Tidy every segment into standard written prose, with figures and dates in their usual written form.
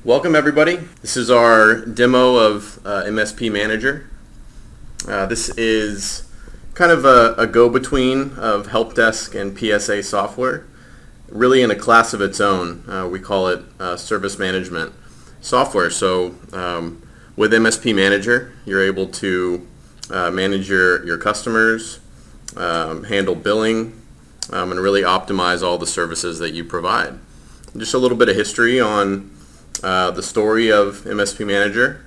Welcome everybody. This is our demo of MSP Manager. This is kind of a go-between of helpdesk and PSA software, really in a class of its own. We call it service management software. So with MSP Manager, you're able to manage your customers, handle billing, and really optimize all the services that you provide. Just a little bit of history on the story of MSP Manager.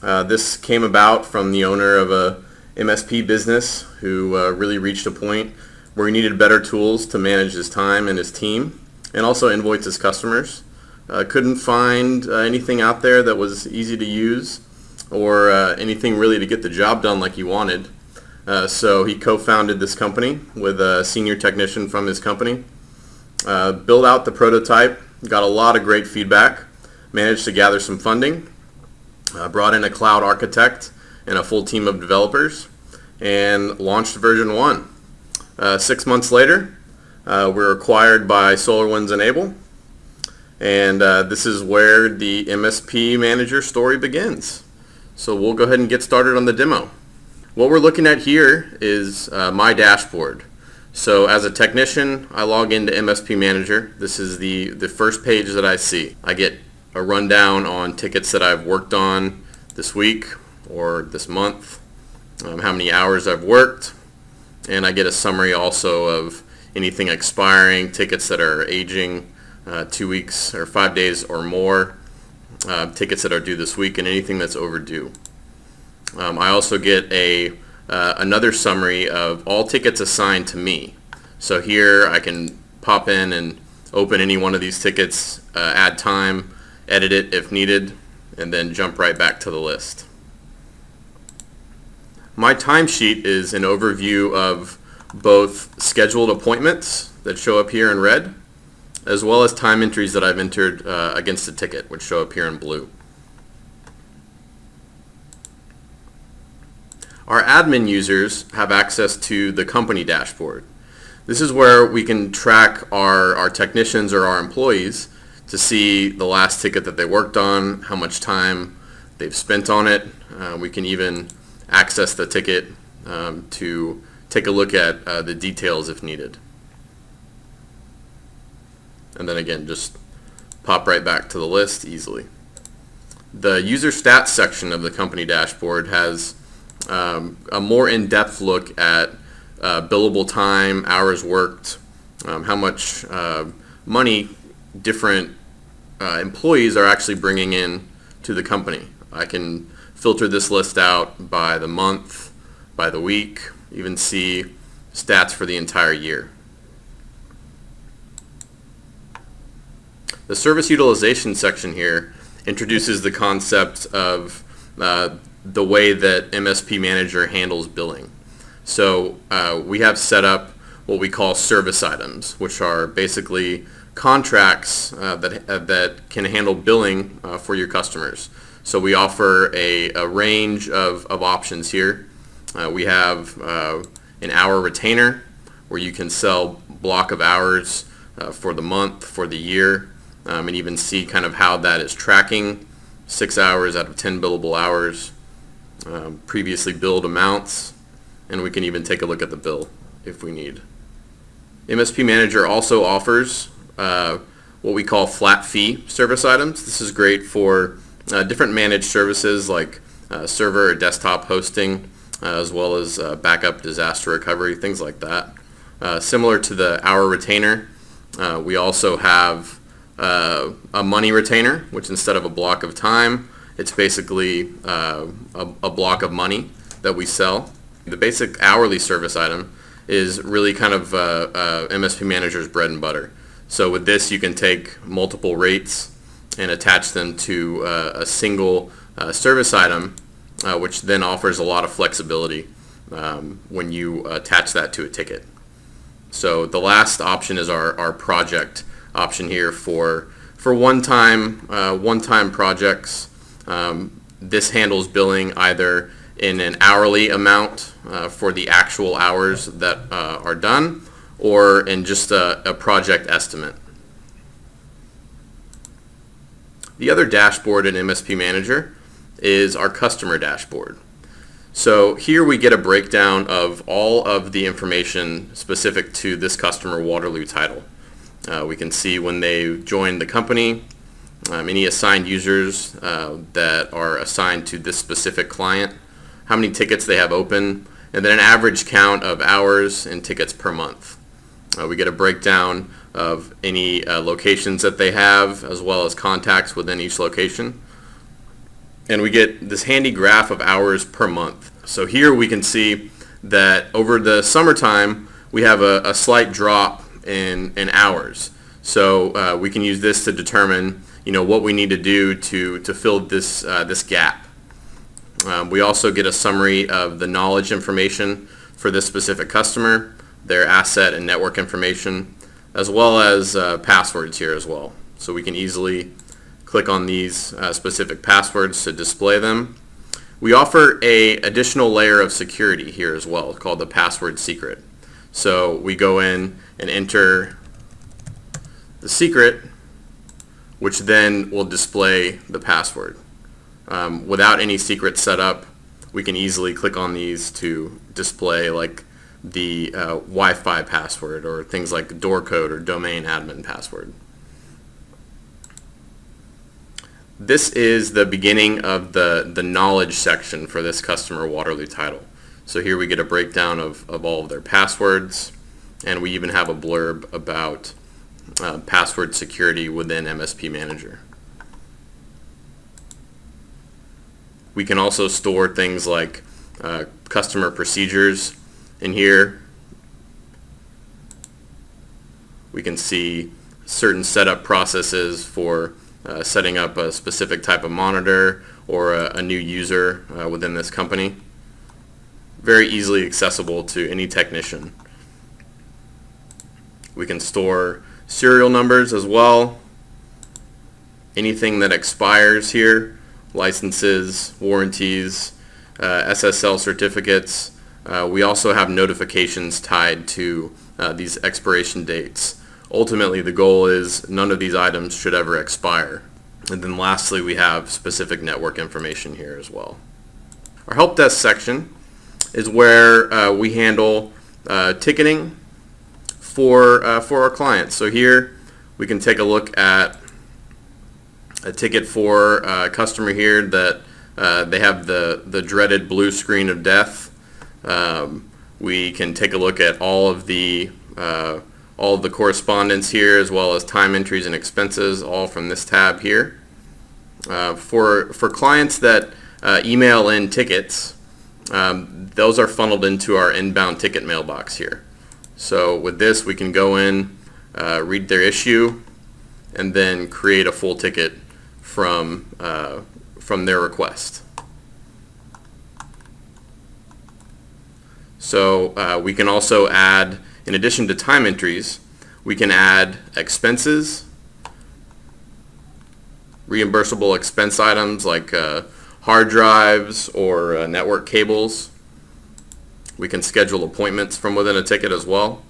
This came about from the owner of a MSP business who really reached a point where he needed better tools to manage his time and his team, and also invoice his customers. Couldn't find anything out there that was easy to use or anything really to get the job done like he wanted. So he co-founded this company with a senior technician from his company, built out the prototype, got a lot of great feedback, managed to gather some funding, brought in a cloud architect and a full team of developers, and launched version 1. 6 months later, we're acquired by SolarWinds Enable, and this is where the MSP Manager story begins. So we'll go ahead and get started on the demo. What we're looking at here is my dashboard. So as a technician, I log into MSP Manager. This is the first page that I see. I get a rundown on tickets that I've worked on this week or this month, how many hours I've worked, and I get a summary also of anything expiring, tickets that are aging 2 weeks or 5 days or more, tickets that are due this week, and anything that's overdue. I also get another summary of all tickets assigned to me. So here I can pop in and open any one of these tickets, add time, edit it if needed, and then jump right back to the list. My timesheet is an overview of both scheduled appointments that show up here in red, as well as time entries that I've entered against a ticket, which show up here in blue. Our admin users have access to the company dashboard. This is where we can track our technicians or our employees to see the last ticket that they worked on, how much time they've spent on it. We can even access the ticket to take a look at the details if needed. And then again, just pop right back to the list easily. The user stats section of the company dashboard has a more in-depth look at billable time, hours worked, how much money different employees are actually bringing in to the company. I can filter this list out by the month, by the week, even see stats for the entire year. The service utilization section here introduces the concept of the way that MSP Manager handles billing. So we have set up what we call service items, which are basically contracts that can handle billing for your customers. So we offer a range of options here. We have an hour retainer where you can sell block of hours for the month, for the year, and even see kind of how that is tracking. 6 hours out of 10 billable hours, previously billed amounts, and we can even take a look at the bill if we need. MSP Manager also offers what we call flat fee service items. This is great for different managed services like server or desktop hosting, as well as backup, disaster recovery, things like that. Similar to the hour retainer, we also have a money retainer, which instead of a block of time, it's basically a block of money that we sell. The basic hourly service item is really kind of MSP Manager's bread and butter. So with this, you can take multiple rates and attach them to a single service item, which then offers a lot of flexibility when you attach that to a ticket. So the last option is our project option here for one-time projects. This handles billing either in an hourly amount for the actual hours that are done, or in just a project estimate. The other dashboard in MSP Manager is our customer dashboard. So here we get a breakdown of all of the information specific to this customer Waterloo title. We can see when they joined the company, any assigned users that are assigned to this specific client, how many tickets they have open, and then an average count of hours and tickets per month. We get a breakdown of any locations that they have, as well as contacts within each location. And we get this handy graph of hours per month. So here we can see that over the summertime we have a slight drop in hours. So we can use this to determine what we need to do to fill this gap. We also get a summary of the knowledge information for this specific customer, their asset and network information, as well as passwords here as well. So we can easily click on these specific passwords to display them. We offer an additional layer of security here as well, called the password secret. So we go in and enter the secret, which then will display the password. Without any secret set up, we can easily click on these to display like the Wi-Fi password or things like door code or domain admin password. This is the beginning of the knowledge section for this customer Waterloo title. So here we get a breakdown of all of their passwords, and we even have a blurb about password security within MSP Manager. We can also store things like customer procedures in here. We can see certain setup processes for setting up a specific type of monitor or a new user within this company. Very easily accessible to any technician. We can store serial numbers as well. Anything that expires here, licenses, warranties, SSL certificates. We also have notifications tied to these expiration dates. Ultimately, the goal is none of these items should ever expire. And then lastly, we have specific network information here as well. Our help desk section is where we handle ticketing for our clients. So here we can take a look at a ticket for a customer here that they have the dreaded blue screen of death. We can take a look at all of the correspondence here, as well as time entries and expenses, all from this tab here. For clients that email in tickets, those are funneled into our inbound ticket mailbox here. So with this, we can go in, read their issue, and then create a full ticket from their request. So we can also add, in addition to time entries, we can add expenses, reimbursable expense items like hard drives or network cables. We can schedule appointments from within a ticket as well.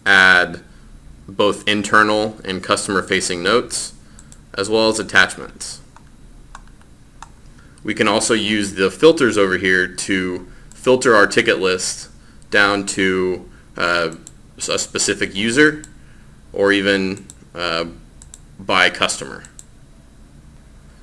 Add both internal and customer-facing notes, as well as attachments. We can also use the filters over here to filter our ticket list down to a specific user or even by customer.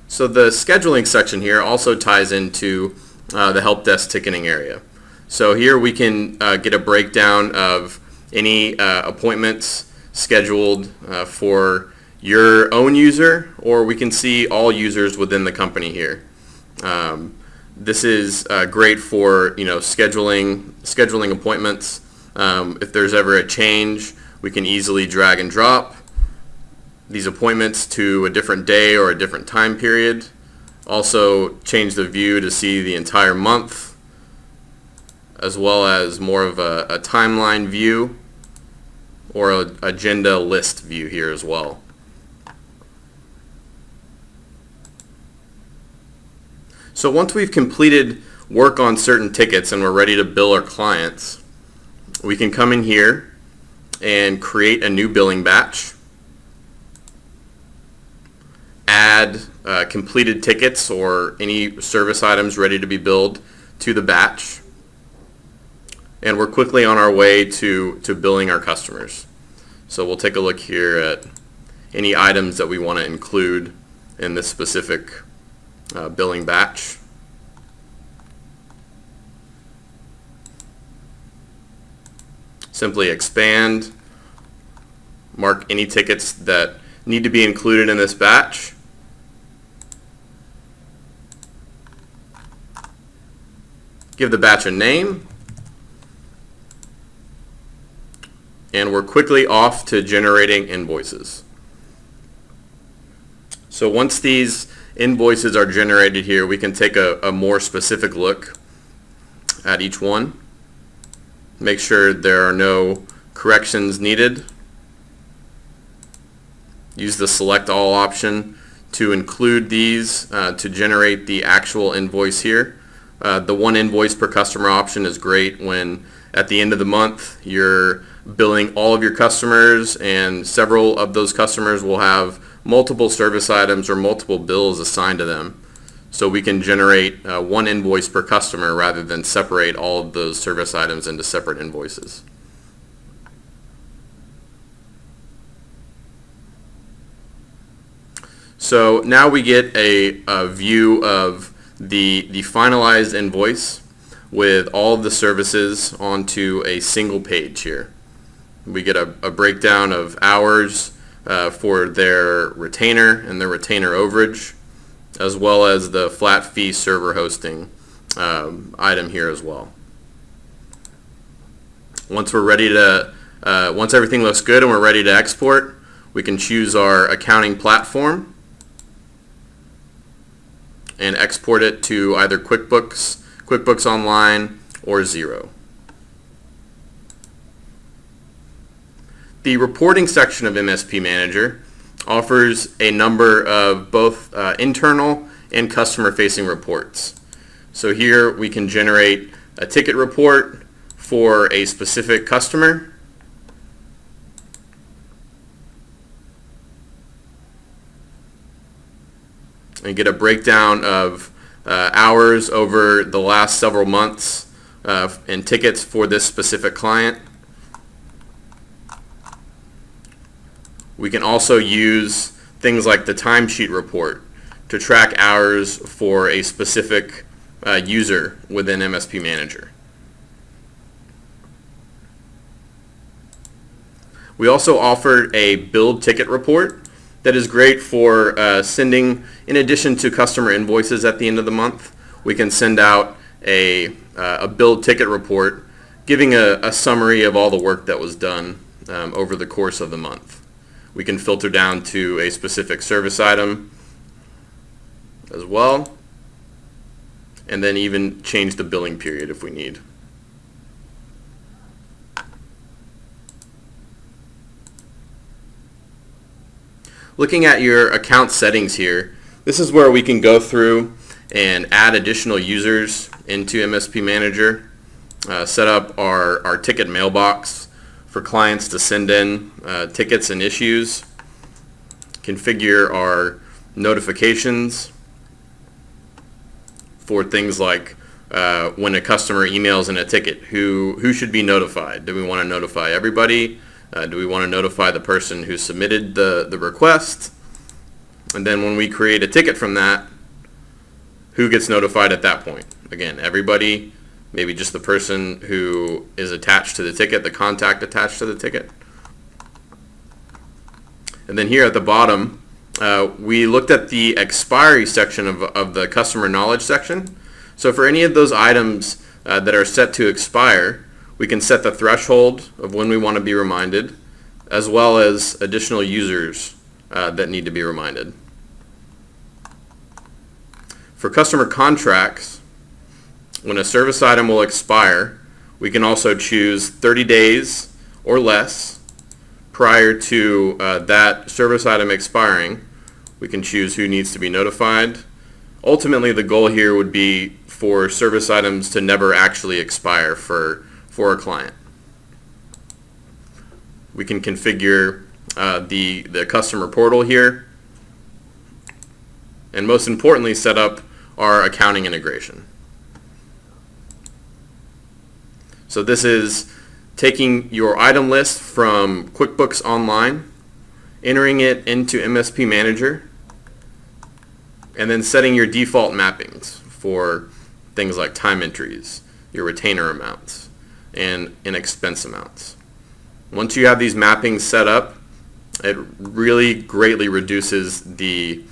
So the scheduling section here also ties into the help desk ticketing area. So here we can get a breakdown of any appointments scheduled for your own user, or we can see all users within the company here. This is great for scheduling appointments. If there's ever a change, we can easily drag and drop these appointments to a different day or a different time period. Also change the view to see the entire month, as well as more of a timeline view or an agenda list view here as well. So once we've completed work on certain tickets and we're ready to bill our clients, we can come in here and create a new billing batch. add completed tickets or any service items ready to be billed to the batch. And we're quickly on our way to billing our customers. So we'll take a look here at any items that we want to include in this specific billing batch. Simply expand, mark any tickets that need to be included in this batch. Give the batch a name. And we're quickly off to generating invoices. So once these invoices are generated here, we can take a more specific look at each one. Make sure there are no corrections needed. Use the select all option to include these to generate the actual invoice here. The one invoice per customer option is great when at the end of the month you're billing all of your customers and several of those customers will have multiple service items or multiple bills assigned to them. So we can generate one invoice per customer rather than separate all of those service items into separate invoices. So now we get a view of the finalized invoice with all of the services onto a single page here. We get a breakdown of hours for their retainer and their retainer overage, as well as the flat fee server hosting item here as well. Once we're ready to, once everything looks good and we're ready to export, we can choose our accounting platform and export it to either QuickBooks, QuickBooks Online, or Xero. The reporting section of MSP Manager offers a number of both internal and customer-facing reports. So here we can generate a ticket report for a specific customer. And get a breakdown of hours over the last several months and tickets for this specific client. We can also use things like the timesheet report to track hours for a specific user within MSP Manager. We also offer a billed ticket report that is great for sending, in addition to customer invoices at the end of the month, we can send out a billed ticket report giving a summary of all the work that was done over the course of the month. We can filter down to a specific service item as well, and then even change the billing period if we need. Looking at your account settings here, this is where we can go through and add additional users into MSP Manager, set up our ticket mailbox for clients to send in tickets and issues, configure our notifications for things like when a customer emails in a ticket, who should be notified? Do we want to notify everybody? Do we want to notify the person who submitted the request? And then when we create a ticket from that, who gets notified at that point? Again, everybody, maybe just the person who is attached to the ticket, the contact attached to the ticket. And then here at the bottom, we looked at the expiry section of the customer knowledge section. So for any of those items that are set to expire, we can set the threshold of when we want to be reminded, as well as additional users that need to be reminded. For customer contracts, when a service item will expire, we can also choose 30 days or less prior to that service item expiring. We can choose who needs to be notified. Ultimately, the goal here would be for service items to never actually expire for a client. We can configure the customer portal here and most importantly, set up our accounting integration. So this is taking your item list from QuickBooks Online, entering it into MSP Manager, and then setting your default mappings for things like time entries, your retainer amounts, and expense amounts. Once you have these mappings set up, it really greatly reduces the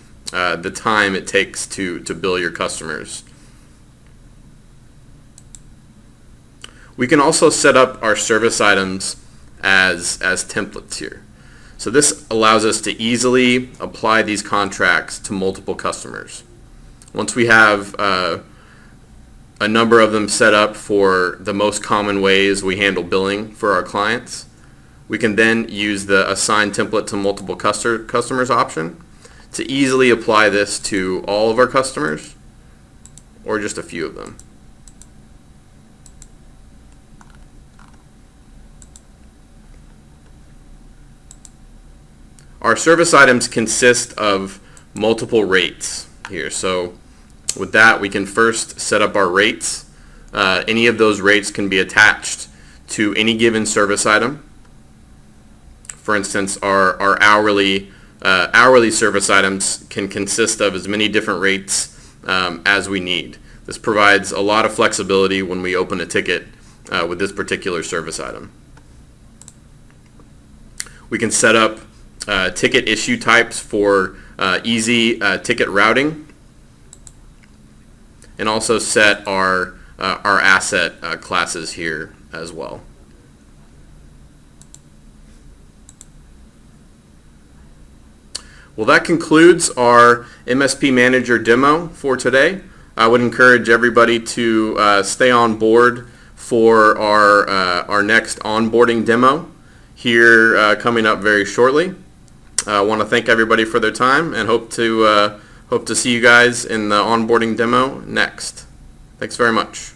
time it takes to bill your customers. We can also set up our service items as templates here. So this allows us to easily apply these contracts to multiple customers. Once we have a number of them set up for the most common ways we handle billing for our clients, we can then use the assign template to multiple customers option to easily apply this to all of our customers or just a few of them. Our service items consist of multiple rates here. So with that, we can first set up our rates. Any of those rates can be attached to any given service item. For instance, our hourly service items can consist of as many different rates as we need. This provides a lot of flexibility when we open a ticket with this particular service item. We can set up ticket issue types for easy ticket routing, and also set our asset classes here as well. Well, that concludes our MSP Manager demo for today. I would encourage everybody to stay on board for our next onboarding demo here coming up very shortly. I want to thank everybody for their time and hope to see you guys in the onboarding demo next. Thanks very much.